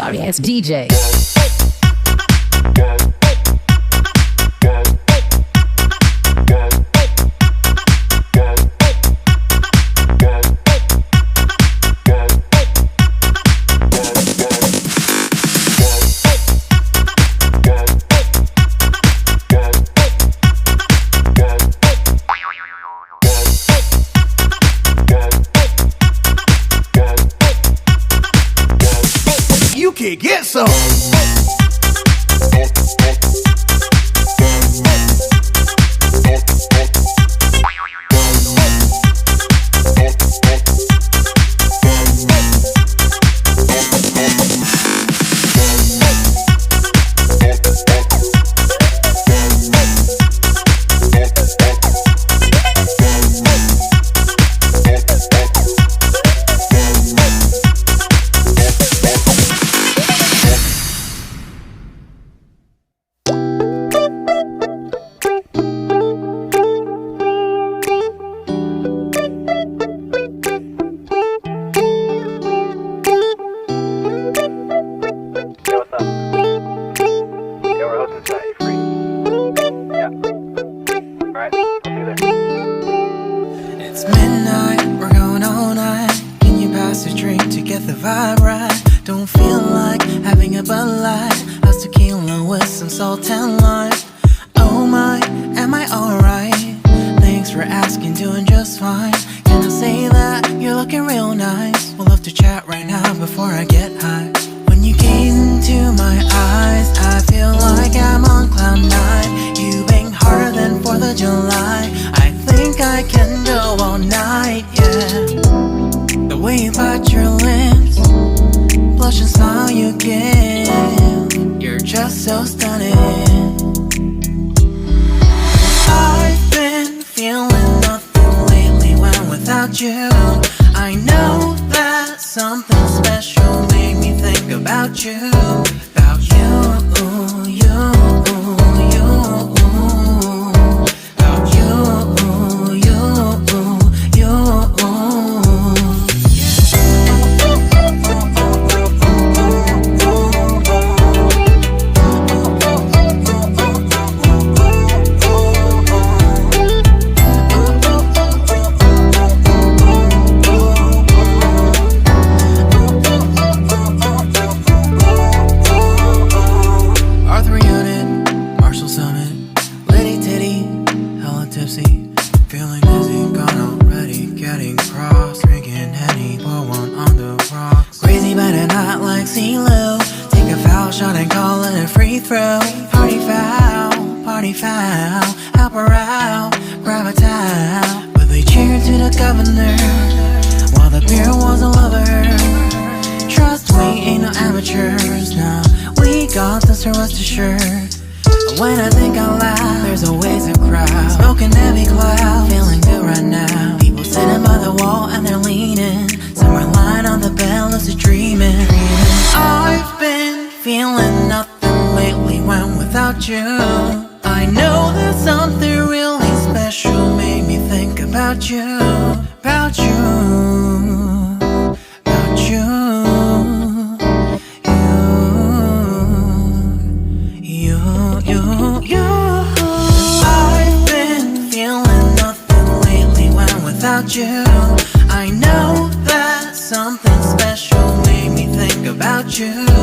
sorry ass DJ. You can get some. It's midnight, we're going all night. Can you pass a drink to get the vibe right? Don't feel like having a Bud Light. How's tequila with some salt and lime? Oh my, am I alright? Thanks for asking, doing just fine. Can I say that you're looking real nice? We'll love to chat right now before I get high. When you gaze into my eyes, I feel like I'm on cloud nine. You bang harder than 4th of July. I think I can go all night, yeah. The way you bite your lips, blush and smile you give, you're just so stunning. I've been feeling nothing lately when without you. I know that something special made me think about you. About you, you, you. About you, you, you. Feeling dizzy, gone already, getting cross. Drinking Henny, pour one on the rocks. Crazy but not like CeeLo. Take a foul shot and call it a free throw. Party foul, help her out, grab a towel. But they cheered to the governor, while the beer was a lover. Trust we ain't no amateurs, nah. We got this, so rest assured. When I think out loud, there's always a crowd. Smoking heavy cloud, feeling good right now. People sitting by the wall and they're leaning. Some are lying on the bed, lucid dreaming. I've been feeling nothing lately when without you. I know that something really special made me think about you. About you, about you. I've been feeling nothing lately when without you. I know that something special made me think about you.